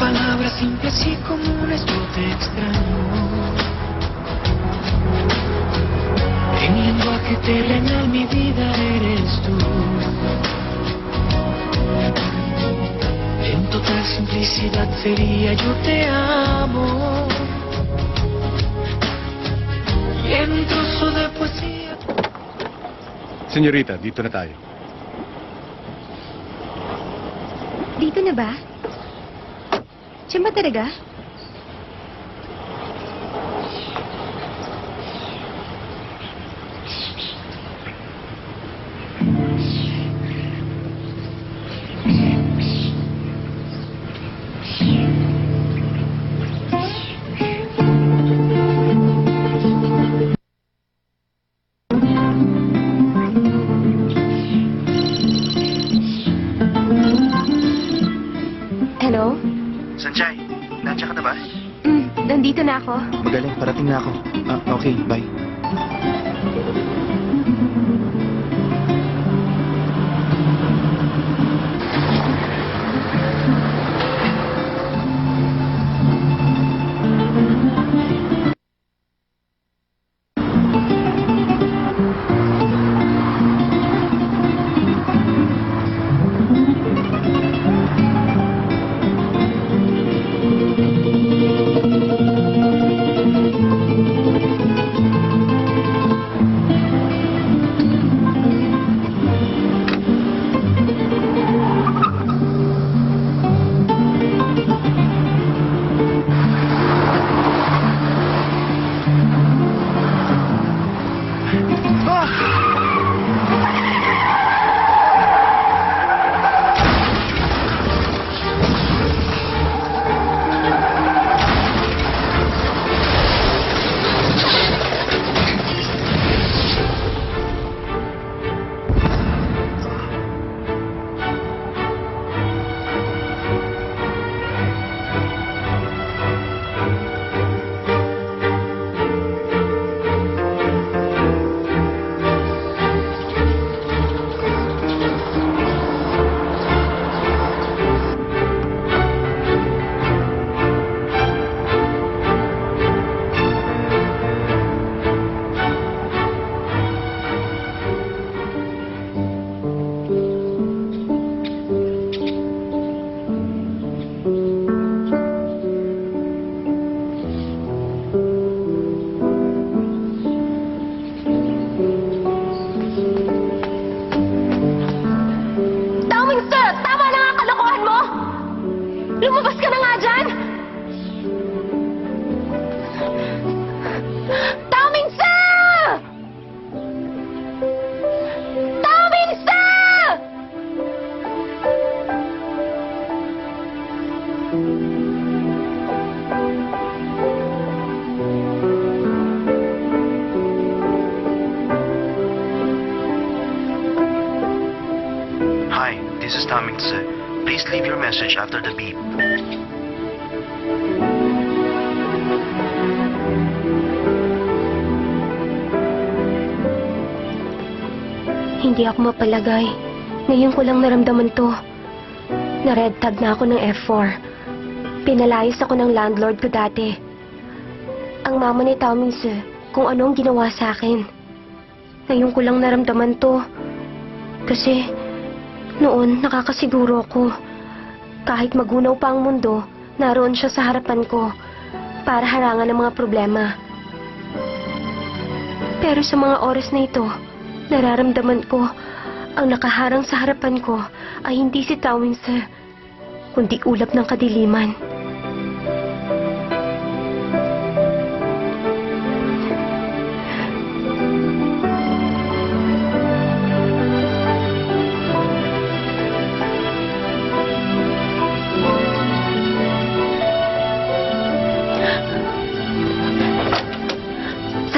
Palabras simples y comunes yo te extraño. En lenguaje terrenal mi vida eres tú. En total simplicidad sería yo te amo. Y en un trozo de poesía. Senyorita, dito na tayo. Dito na ba? Siya ba talaga? Hello? Sanjay, nandiyan ka na ba? Nandito na ako. Magaling, parating na ako. Okay, bye. Lumabas ka na nga dyan! Tao Mingse! Tao Mingse! Hi, this is Tom Mingse. Please leave your message after the beep. Hindi ako mapalagay. Ngayon ko lang naramdaman to. Na-red tag na ako ng F4. Pinalayas ako ng landlord ko dati. Ang mama ni Tao Mingse, kung anong ginawa sa akin. Ngayon ko lang naramdaman to. Kasi noon nakakasiguro ko. Kahit magunaw pa ang mundo, naroon siya sa harapan ko para harangan ang mga problema. Pero sa mga oras na ito, nararamdaman ko ang nakaharang sa harapan ko ay hindi si Tao Mingse, kundi ulap ng kadiliman.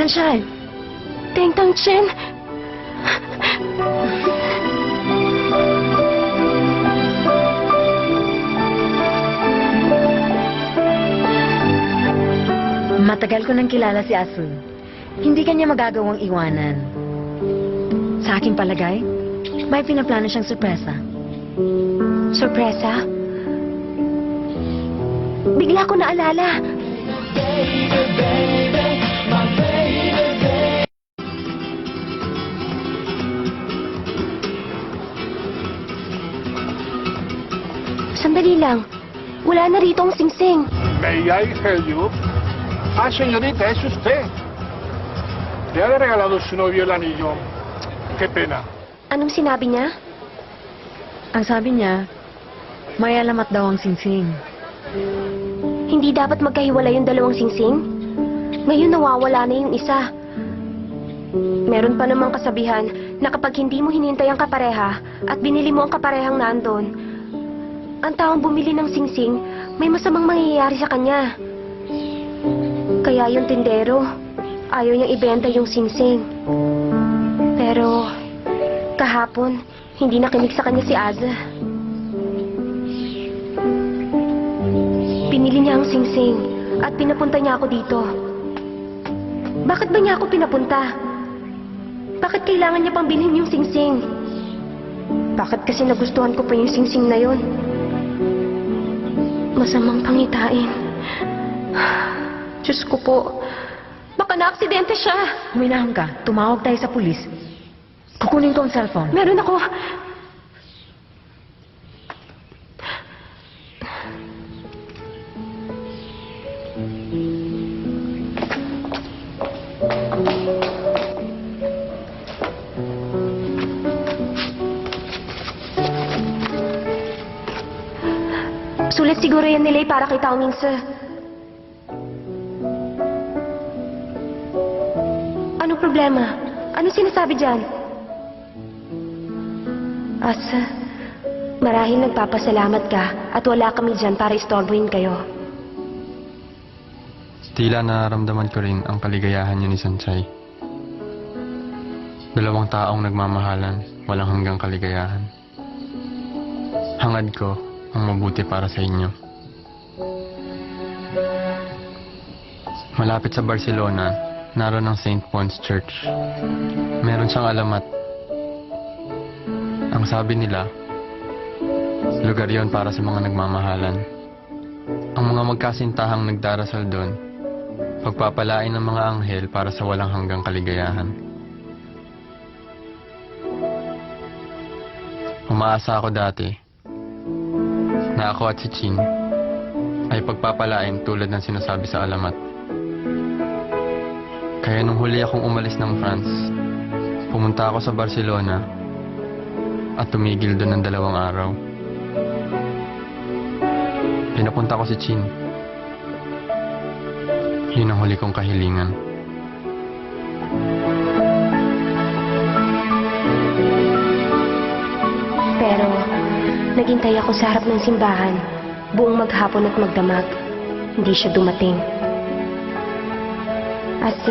Sunshine! Teng Tang Chen! Matagal ko nang kilala si Asun. Hindi kanya magagawang iwanan. Sa aking palagay, may pinaplano siyang sorpresa. Sorpresa? Bigla ko naalala. Sandali lang. Wala na rito ang singsing. May I help you? Ah, señorita, es usted. Le ha regalado su novio el anillo. Qué pena. Anong sinabi niya? Ang sabi niya, may alamat daw ang singsing. Hindi dapat magkahiwalay yung dalawang singsing? Ngayon nawawala na yung isa. Meron pa namang kasabihan na kapag hindi mo hinintay ang kapareha at binili mo ang kaparehang nandun, ang taong bumili ng singsing, may masamang mangyayari sa kanya. Kaya yung tindero, ayaw niyang ibenta yung singsing. Pero, kahapon, hindi nakinig sa kanya si Aza. Pinili niya ang singsing at pinapunta niya ako dito. Bakit ba niya ako pinapunta? Bakit kailangan niya pang bilhin yung singsing? Bakit kasi nagustuhan ko pa yung singsing na yon? Masamang pangitain. Diyos ko po. Baka na-aksidente siya. Huminahon ka. Tumawag tayo sa pulis. Kukunin ko ang cellphone. Meron ako. Sulit siguro yan nila para kay Tao Mingse. Anong problema? Anong sinasabi dyan? Asa, marahil nagpapasalamat ka at wala kami dyan para istorbohin kayo. Tila nararamdaman ko rin ang kaligayahan niyo ni Sanchay. Dalawang taong nagmamahalan, walang hanggang kaligayahan. Hangad ko ang mabuti para sa inyo. Malapit sa Barcelona, naroon ang St. Pon's Church. Meron siyang alamat. Ang sabi nila, lugar yon para sa mga nagmamahalan. Ang mga magkasintahang nagdarasal doon, pagpapalain ng mga anghel para sa walang hanggang kaligayahan. Umaasa ako dati na ako at si Chin ay pagpapalain tulad ng sinasabi sa alamat. Kaya nung huli akong umalis ng France, pumunta ako sa Barcelona at tumigil doon ng 2 araw. Pinapunta ko si Chin. Yun ang huli kong kahilingan. Pero, naghintay ako sa harap ng simbahan, buong maghapon at magdamag. Hindi siya dumating. At,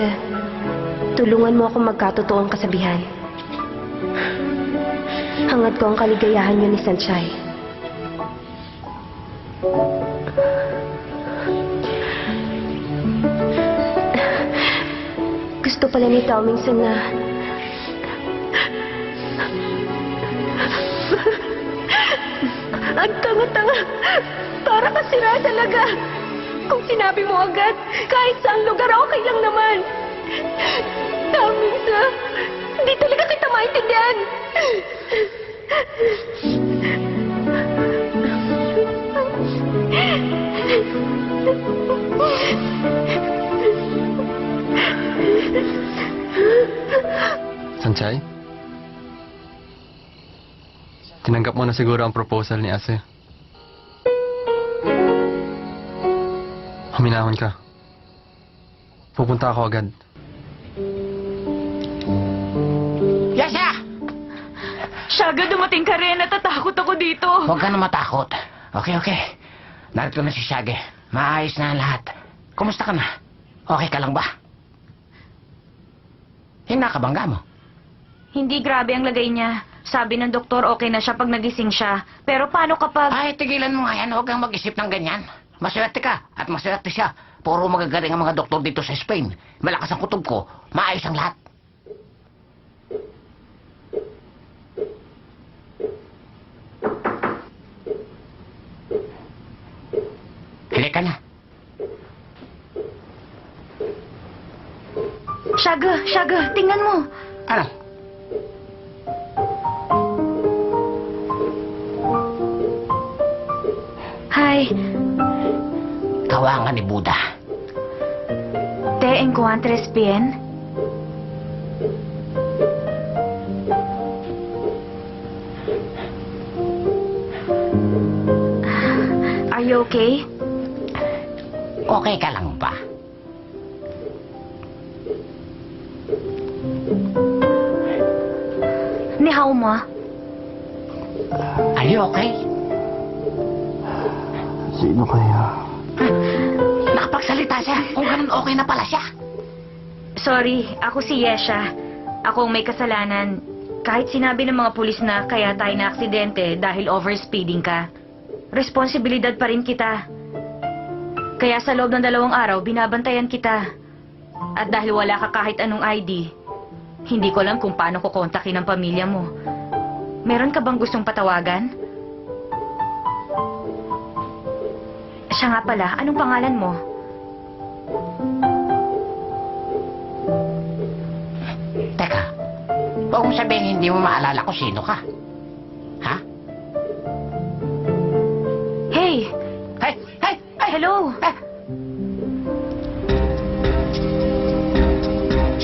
tulungan mo ako magkatotoong kasabihan. Hangad ko ang kaligayahan niyo ni Sanchay. Gusto pala ni Tao Mingse na ang tanga-tanga. Para ka sira talaga. Kung sinabi mo agad, kahit saang lugar, okay lang naman. Tao Mingse, hindi talaga kita maintindihan. Sanchay? Tinanggap mo na siguro ang proposal ni Ase. Huminahon ka. Pupunta ako agad. Yasha! Shaga, dumating ka rin. Natatakot ako dito. Huwag ka na matakot. Okay. Narito na si Shage. Maayos na ang lahat. Kumusta ka na? Okay ka lang ba? Hinakabangga mo. Hindi grabe ang lagay niya. Sabi ng doktor okay na siya pag nagising siya. Pero paano kapag... Ay, tigilan mo nga yan. Huwag kang mag-isip ng ganyan. Maswerte ka at maswerte siya. Puro magagaling ang mga doktor dito sa Spain. Malakas ang kutob ko. Maayos ang lahat. Halika na. Shaga, tingnan mo. Ano? Hi, Kawangan ni Buddha. ¿te encuentres bien? Are you okay? Okay ka lang ba? Ni hao mo? Are you okay? Sino kaya? Nakapagsalita siya. Kung ganun, okay na pala siya. Sorry, ako si Yesha. Ako ang may kasalanan. Kahit sinabi ng mga pulis na kaya tayo na aksidente dahil overspeeding ka, responsibilidad pa rin kita. Kaya sa loob ng 2 araw, binabantayan kita. At dahil wala ka kahit anong ID, hindi ko alam kung paano ko kontakin ang pamilya mo. Meron ka bang gustong patawagan? Siya nga pala, anong pangalan mo? Teka, huwag mong sabihin hindi mo maalala ko sino ka. Ha? Hey! Hey! Hey! Hey! Hello! Eh,